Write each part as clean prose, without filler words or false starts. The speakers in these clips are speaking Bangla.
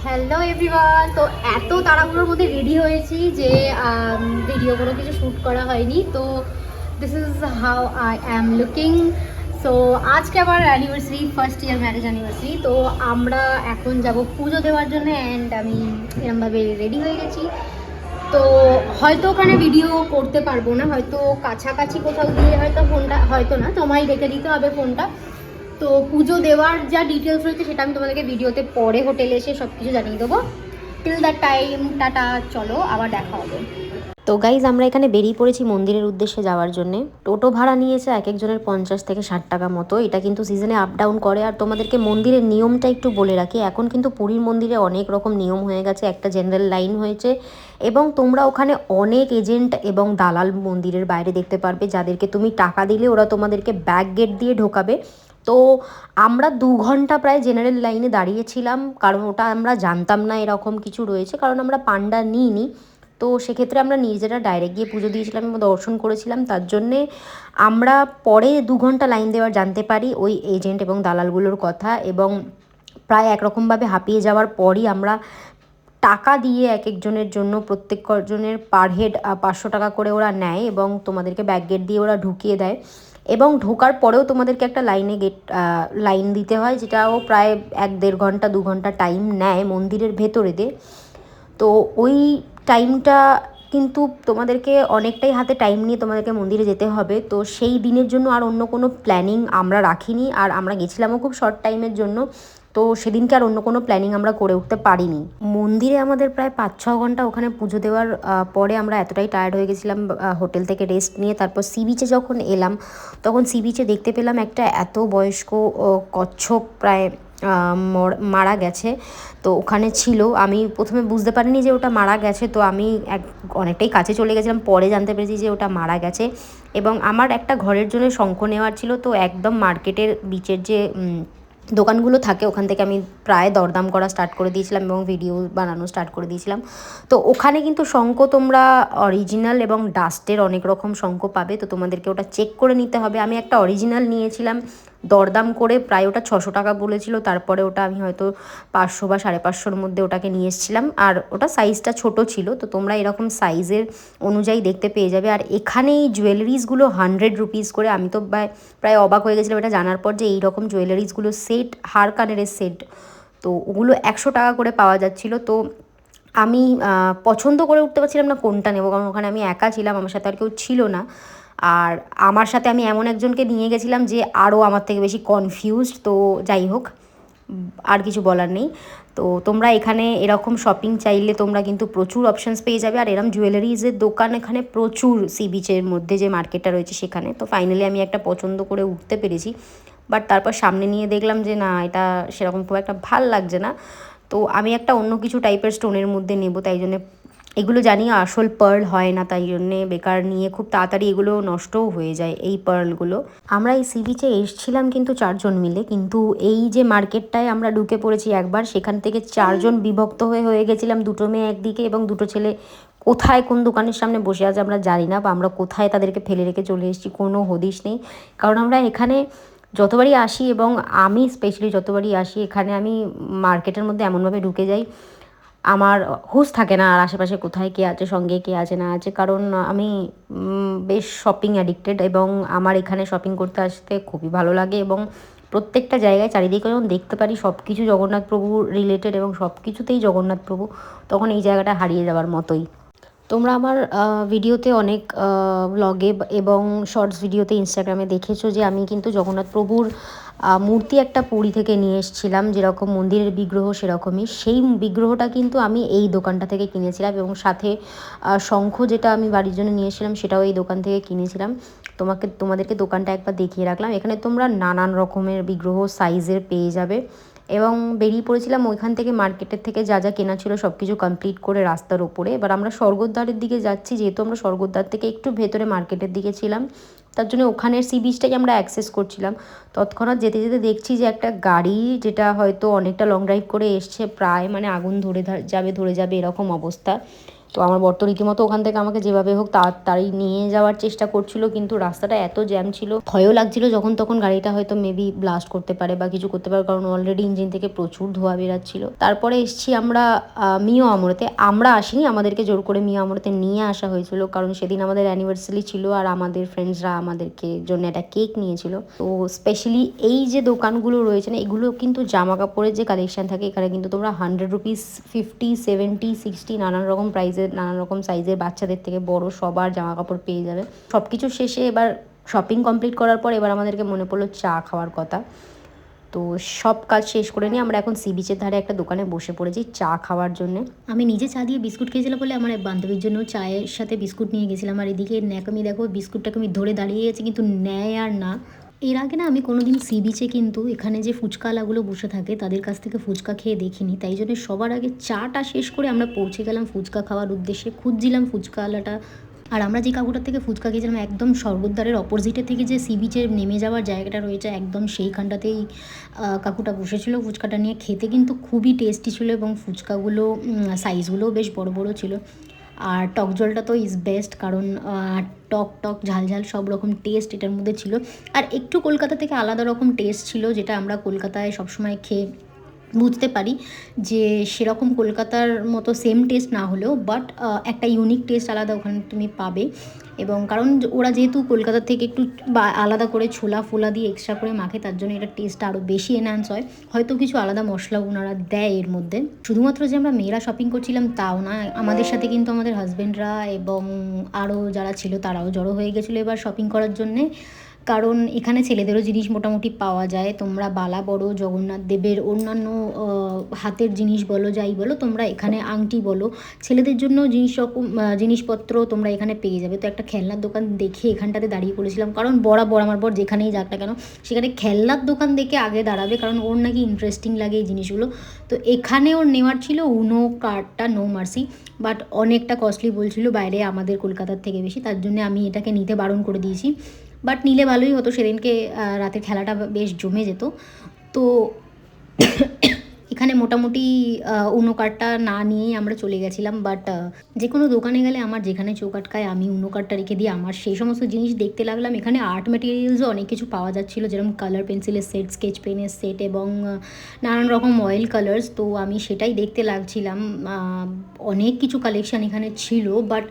হ্যালো এভরিওয়ান, তো এত তাড়াহুড়োর মধ্যে রেডি হয়েছি যে ভিডিও কোনো কিছু শ্যুট করা হয়নি। তো this is how I am looking. So আজকে আমার anniversary, first year marriage anniversary. তো আমরা এখন যাব পুজো দেওয়ার জন্য অ্যান্ড আমি এরমভাবে রেডি হয়ে গেছি। তো হয়তো ওখানে ভিডিও করতে পারবো না, হয়তো কাছাকাছি কোথাও গিয়ে হয়তো ফোনটা, হয়তো না, তোমায় রেখে দিতে হবে ফোনটা। তো পুজো দেওয়ার যা ডিটেলস রয়েছে সেটা আমি তোমাদেরকে ভিডিওতে পরে হোটেলে এসে সব কিছু জানিয়ে দেবো। টিল দ্যাট টাইম টাটা, চলো আবার দেখা হবে। তো গাইজ আমরা এখানে বেরিয়ে পড়েছি মন্দিরের উদ্দেশ্যে যাওয়ার জন্য। টোটো ভাড়া নিয়েছে এক একজনের 50 থেকে 60 টাকা মতো। এটা কিন্তু সিজনে আপ ডাউন করে। আর তোমাদেরকে মন্দিরের নিয়মটা একটু বলে রাখি, এখন কিন্তু পুরীর মন্দিরে অনেক রকম নিয়ম হয়ে গেছে, একটা জেনারেল লাইন হয়েছে এবং তোমরা ওখানে অনেক এজেন্ট এবং দালাল মন্দিরের বাইরে দেখতে পারবে, যাদেরকে তুমি টাকা দিলে ওরা তোমাদেরকে ব্যাক গেট দিয়ে ঢোকাবে। তো আমরা 2 ঘন্টা প্রায় জেনারেল লাইনে দাঁড়িয়েছিলাম, কারণ ওটা আমরা জানতাম না এরকম কিছু রয়েছে, কারণ আমরা পান্ডা নিইনি। তো সেক্ষেত্রে আমরা নিজেরা ডাইরেক্ট গিয়ে পুজো দিয়েছিলাম এবং দর্শন করেছিলাম। তার জন্যে আমরা পরে 2 ঘন্টা লাইন দেওয়ার জানতে পারি ওই এজেন্ট এবং দালালগুলোর কথা, এবং প্রায় একরকমভাবে হাঁপিয়ে যাওয়ার পরই আমরা টাকা দিয়ে এক একজনের জন্য, প্রত্যেক জনের পার হেড 500 টাকা করে ওরা নেয় এবং তোমাদেরকে ব্যাক গেট দিয়ে ওরা ঢুকিয়ে দেয়। এবং ঢোকার পরেও তোমাদেরকে একটা লাইন দিতে হয়, যেটাও প্রায় 1-1.5 ঘন্টা 2 ঘন্টা টাইম নেয় মন্দিরের ভেতরে দিয়ে। তো ওই টাইমটা কিন্তু তোমাদেরকে অনেকটাই হাতে টাইম নিয়ে তোমাদেরকে মন্দিরে যেতে হবে। তো সেই দিনের জন্য আর অন্য কোনো প্ল্যানিং আমরা রাখিনি, আর আমরা গেছিলামও খুব শর্ট টাইমের জন্য। তো সেদিনকে আর অন্য কোনো প্ল্যানিং আমরা করে উঠতে পারিনি। মন্দিরে আমাদের প্রায় 5-6 ঘন্টা ওখানে পুজো দেওয়ার পরে আমরা এতটাই টায়ার্ড হয়ে গেছিলাম, হোটেল থেকে রেস্ট নিয়ে তারপর সি বিচে যখন এলাম, তখন সি বিচে দেখতে পেলাম একটা এত বয়স্ক কচ্ছপ প্রায় মারা গেছে। তো ওখানে ছিল, আমি প্রথমে বুঝতে পারিনি যে ওটা মারা গেছে। তো আমি অনেকটাই কাছে চলে গেছিলাম, পরে জানতে পেরেছি যে ওটা মারা গেছে। এবং আমার একটা ঘরের জন্য শঙ্খ নেওয়ার ছিল, তো একদম মার্কেটের বিচের যে দোকানগুলো থাকে ওখান থেকে আমি প্রায় দরদাম করা স্টার্ট করে দিয়েছিলাম এবং ভিডিও বানানো স্টার্ট করে দিয়েছিলাম। তো ওখানে কিন্তু শঙ্খ তোমরা অরিজিনাল এবং ডাস্টের অনেক রকম শঙ্খ পাবে, তো তোমাদেরকে ওটা চেক করে নিতে হবে। আমি একটা অরিজিনাল নিয়েছিলাম, দরদাম করে প্রায় ওটা 600 টাকা বলেছিল, তারপরে ওটা আমি হয়তো 500 বা 550-র মধ্যে ওটাকে নিয়ে এসেছিলাম। আর ওটা সাইজটা ছোট ছিল, তো তোমরা এরকম সাইজের অনুযায়ী দেখতে পেয়ে যাবে। আর এখানে এই জুয়েলারিসগুলো 100 রুপিস করে, আমি তো প্রায় অবাক হয়ে গেছিলাম এটা জানার পর যে এইরকম জুয়েলারিসগুলো সেট, হার কানের সেট, তো ওগুলো 100 টাকা করে পাওয়া যাচ্ছিলো। তো আমি পছন্দ করে উঠতে পারছিলাম না কোনটা নেবো, কারণ ওখানে আমি একা ছিলাম, আমার সাথে আর কেউ ছিল না। আর আমার সাথে আমি এমন একজনকে নিয়ে গেছিলাম যে আরও আমার থেকে বেশি কনফিউজড। তো যাই হোক, আর কিছু বলার নেই। তো তোমরা এখানে এরকম শপিং চাইলে তোমরা কিন্তু প্রচুর অপশানস পেয়ে যাবে, আর এরকম জুয়েলারিজের দোকান এখানে প্রচুর, সি বিচের মধ্যে যে মার্কেটটা রয়েছে সেখানে। তো ফাইনালি আমি একটা পছন্দ করে উঠতে পেরেছি, বাট তারপর সামনে নিয়ে দেখলাম যে না, এটা সেরকম খুব একটা ভাল লাগছে না। তো আমি একটা অন্য কিছু টাইপের স্টোনের মধ্যে নেব, তাই জন্য এগুলো জানি আসল পার্ল হয় না, তাই জন্যে বেকার নিয়ে খুব তাড়াতাড়ি এগুলো নষ্টও হয়ে যায় এই পার্লগুলো। আমরা এই সি বিচে এসেছিলাম কিন্তু 4 জন মিলে, কিন্তু এই যে মার্কেটটায় আমরা ঢুকে পড়েছি একবার, সেখান থেকে 4 জন বিভক্ত হয়ে গেছিলাম, 2টো মেয়ে একদিকে এবং 2টো ছেলে কোথায় কোন দোকানের সামনে বসে আছে আমরা জানি না, বা আমরা কোথায় তাদেরকে ফেলে রেখে চলে এসেছি কোনো হদিশ নেই। কারণ আমরা এখানে যতবারই আসি, এবং আমি স্পেশালি যতবারই আসি এখানে, আমি মার্কেটের মধ্যে এমনভাবে ঢুকে যাই আমার হুঁশ থাকে না আর আশেপাশে কোথায় কে আছে, সঙ্গে কে আছে না আছে, কারণ আমি বেশ শপিং অ্যাডিক্টেড এবং আমার এখানে শপিং করতে আসতে খুবই ভালো লাগে। এবং প্রত্যেকটা জায়গায় চারিদিকে যখন দেখতে পারি সব কিছু জগন্নাথ প্রভু রিলেটেড এবং সব কিছুতেই জগন্নাথ প্রভু, তখন এই জায়গাটা হারিয়ে যাওয়ার মতোই। তোমরা আমার ভিডিওতে অনেক ব্লগে এবং শর্টস ভিডিওতে ইনস্টাগ্রামে দেখেছো যে আমি কিন্তু জগন্নাথ প্রভুর মূর্তি একটা পুরী থেকে নিয়ে এসেছিলাম, যেরকম মন্দিরের বিগ্রহ সেরকমই। সেই বিগ্রহটা কিন্তু আমি এই দোকানটা থেকে কিনেছিলাম, এবং সাথে শঙ্খ যেটা আমি বাড়ির জন্য নিয়ে এসেছিলাম সেটাও এই দোকান থেকে কিনেছিলাম। তোমাদেরকে দোকানটা একবার দেখিয়ে রাখলাম। এখানে তোমরা নানান রকমের বিগ্রহ সাইজের পেয়ে যাবে। এবং বেরিয়ে পড়েছিলাম ওইখান থেকে, মার্কেটের থেকে যা যা কেনা ছিল সব কিছু কমপ্লিট করে রাস্তার ওপরে। এবার আমরা স্বর্গদ্বারের দিকে যাচ্ছি, যেহেতু আমরা স্বর্গদ্বার থেকে একটু ভেতরে মার্কেটের দিকে ছিলাম, তার জন্য ওখানের সি বিচটাই আমরা অ্যাক্সেস করছিলাম। তৎক্ষণাৎ যেতে যেতে দেখছি যে একটা গাড়ি, যেটা হয়তো অনেকটা লং ড্রাইভ করে এসছে, প্রায় মানে আগুন ধরে যাবে এরকম অবস্থা। তো আমার বর তো রীতিমতো ওখান থেকে আমাকে যেভাবে হোক তাড়াতাড়ি নিয়ে যাওয়ার চেষ্টা করছিল, কিন্তু রাস্তাটা এত জ্যাম ছিল, ভয়ও লাগছিল যখন তখন গাড়িটা হয়তো মেবি ব্লাস্ট করতে পারে বা কিছু করতে পারে, কারণ অলরেডি ইঞ্জিন থেকে প্রচুর ধোঁয়া বেরাচ্ছিল। তারপরে এসছি আমরা মিও আমরতে। আমরা আসিনি, আমাদেরকে জোর করে মিও আমরতে নিয়ে আসা হয়েছিল, কারণ সেদিন আমাদের অ্যানিভার্সারি ছিল আর আমাদের ফ্রেন্ডসরা আমাদেরকে জন্য একটা কেক নিয়েছিল। তো স্পেশালি এই যে দোকানগুলো রয়েছে না, এগুলো কিন্তু জামা কাপড়ের যে কালেকশন থাকে, এখানে কিন্তু তোমরা 100 রুপিস, 50, 70, 60 নানান রকম প্রাইসের, নানান রকম সাইজের, বাচ্চাদের থেকে বড় সবার জামা কাপড় পেয়ে যাবে। সব কিছু শেষে এবার শপিং কমপ্লিট করার পর এবার আমাদেরকে মনে পড়লো চা খাওয়ার কথা। তো সব কাজ শেষ করে নিয়ে আমরা এখন সি বিচের ধারে একটা দোকানে বসে পড়েছি চা খাওয়ার জন্য। আমি নিজে চা দিয়ে বিস্কুট খেয়েছিলাম বলে আমার বান্ধবীর জন্য চায়ের সাথে বিস্কুট নিয়ে গেছিলাম। আর এদিকে ন্যাকামি দেখো, বিস্কুটটাকে আমি ধরে দাঁড়িয়ে গেছি কিন্তু নেয় আর না। এর আগে না আমি কোনোদিন সি বিচে কিন্তু এখানে যে ফুচকাওয়ালাগুলো বসে থাকে তাদের কাছ থেকে ফুচকা খেয়ে দেখিনি, তাই জন্য সবার আগে চাটা শেষ করে আমরা পৌঁছে গেলাম ফুচকা খাওয়ার উদ্দেশ্যে। খুঁজছিলাম ফুচকাওয়ালাটা, আর আমরা যে কাকুটার থেকে ফুচকা খেয়েছিলাম একদম স্বর্গদ্বারের অপোজিটের থেকে যে সি বিচের নেমে যাওয়ার জায়গাটা রয়েছে একদম সেইখানটাতেই কাকুটা বসেছিল ফুচকাটা নিয়ে। খেতে কিন্তু খুবই টেস্টি ছিল এবং ফুচকাগুলো সাইজগুলোও বেশ বড় বড় ছিল। আর টক জলটা তো ইজ বেস্ট, কারণ টক টক ঝাল ঝাল সব রকম টেস্ট এটার মধ্যে ছিল। আর একটু কলকাতা থেকে আলাদা রকম টেস্ট ছিল, যেটা আমরা কলকাতায় সবসময় খেয়ে বুঝতে পারি যে সেরকম কলকাতার মতো সেম টেস্ট না হলেও বাট একটা ইউনিক টেস্ট আলাদা ওখানে তুমি পাবে। এবং কারণ ওরা যেহেতু কলকাতা থেকে একটু আলাদা করে ছোলা ফোলা দিয়ে এক্সট্রা করে মাখে, তার জন্য এটা টেস্টটা আরও বেশি এনহ্যান্স হয়। হয়তো কিছু আলাদা মশলা ওনারা দেয় এর মধ্যে। শুধুমাত্র যে আমরা মেয়েরা শপিং করছিলাম তাও না, আমাদের সাথে কিন্তু আমাদের হাজব্যান্ডরা এবং আরও যারা ছিল তারাও জড়ো হয়ে গেছিলো এবার শপিং করার জন্যে। কারণ এখানে ছেলেদেরও জিনিস মোটামুটি পাওয়া যায়, তোমরা বালা বড়ো জগন্নাথ দেবের অন্যান্য হাতের জিনিস বলো যাই বলো, তোমরা এখানে আংটি বলো, ছেলেদের জন্য জিনিসপত্র তোমরা এখানে পেয়ে যাবে। তো একটা খেলনার দোকান দেখে এখানটাতে দাঁড়িয়ে পড়েছিলাম, কারণ বরাবর আমার বর যেখানেই যাক না কেন সেখানে খেলনার দোকান দেখে আগে দাঁড়াবে, কারণ ওর নাকি ইন্টারেস্টিং লাগে এই জিনিসগুলো। তো এখানে ওর নেওয়ার ছিল উনো কার্ডটা, নো মার্সি, বাট অনেকটা কস্টলি বলছিল বাইরে আমাদের কলকাতার থেকে বেশি, তার জন্য আমি এটাকে নিতে বারণ করে দিয়েছি। বাট নিলে ভালোই হতো, সেদিনকে রাতের খেলাটা বেশ জমে যেত। তো এখানে মোটামুটি উনো কার্ডটা না নিয়েই আমরা চলে গেছিলাম। বাট যে কোনো দোকানে গেলে আমার যেখানে চোখ আটকায় আমি উনো কার্ডটা রেখে দিয়ে আমার সেই সমস্ত জিনিস দেখতে লাগলাম। এখানে আর্ট ম্যাটেরিয়ালসও অনেক কিছু পাওয়া যাচ্ছিলো, যেরকম কালার পেন্সিলের সেট, স্কেচ পেনের সেট এবং নানান রকম অয়েল কালার্স। তো আমি সেটাই দেখতে লাগছিলাম, অনেক কিছু কালেকশান এখানে ছিল। বাট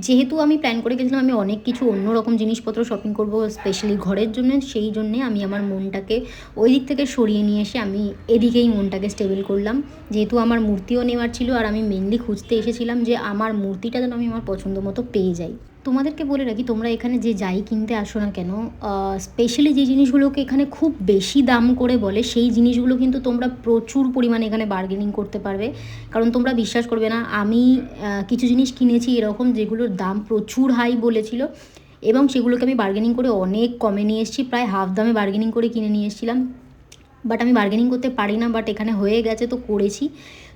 যেহেতু আমি প্ল্যান করে গেছিলাম আমি অনেক কিছু অন্যরকম জিনিসপত্র শপিং করব স্পেশালি ঘরের জন্য, সেই জন্যে আমি আমার মনটাকে ওই দিক থেকে সরিয়ে নিয়ে এসে আমি এদিকেই মনটাকে স্টেবল করলাম। যেহেতু আমার মূর্তিও নেওয়ার ছিল আর আমি মেনলি খুঁজতে এসেছিলাম যে আমার মূর্তিটা যেন আমি আমার পছন্দ মতো পেয়ে যাই। তোমাদেরকে বলে রাখি, তোমরা এখানে যে যাই কিনতে আসো না কেন, স্পেশালি যে জিনিসগুলোকে এখানে খুব বেশি দাম করে বলে সেই জিনিসগুলো কিন্তু তোমরা প্রচুর পরিমাণে এখানে বার্গেনিং করতে পারবে। কারণ তোমরা বিশ্বাস করবে না, আমি কিছু জিনিস কিনেছি এরকম যেগুলোর দাম প্রচুর হাই বলেছিল এবং সেগুলোকে আমি বার্গেনিং করে অনেক কমে নিয়ে এসেছি, প্রায় হাফ দামে বার্গেনিং করে কিনে নিয়ে এসেছিলাম। বাট আমি বার্গেনিং করতে পারি না, বাট এখানে হয়ে গেছে তো করেছি।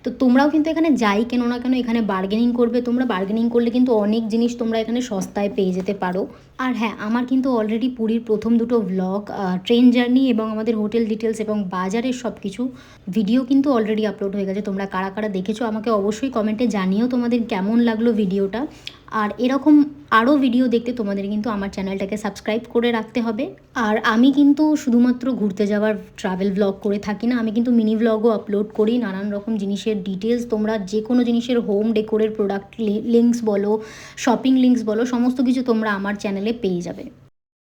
তো তোমরাও কিন্তু এখানে যাই কেন না কেন এখানে বার্গেনিং করবে, তোমরা বার্গেনিং করলে কিন্তু অনেক জিনিস তোমরা এখানে সস্তায় পেয়ে যেতে পারো। আর হ্যাঁ, আমার কিন্তু অলরেডি পুরীর প্রথম দুটো ভ্লগ, ট্রেন জার্নি এবং আমাদের হোটেল ডিটেলস এবং বাজারের সব কিছু ভিডিও কিন্তু অলরেডি আপলোড হয়ে গেছে। তোমরা কারা কারা দেখেছো আমাকে অবশ্যই কমেন্টে জানিও তোমাদের কেমন লাগলো ভিডিওটা। আর এরকম আরও ভিডিও দেখতে তোমাদের কিন্তু আমার চ্যানেলটাকে সাবস্ক্রাইব করে রাখতে হবে। আর আমি কিন্তু শুধুমাত্র ঘুরতে যাওয়ার ট্রাভেল ব্লগ করে থাকি না, আমি কিন্তু মিনি ব্লগও আপলোড করি, নানান রকম জিনিসের ডিটেলস, তোমরা যে কোনো জিনিসের হোম ডেকোরের প্রোডাক্ট লিঙ্কস বলো, শপিং লিঙ্কস বলো, সমস্ত কিছু তোমরা আমার চ্যানেলে পেয়ে যাবে।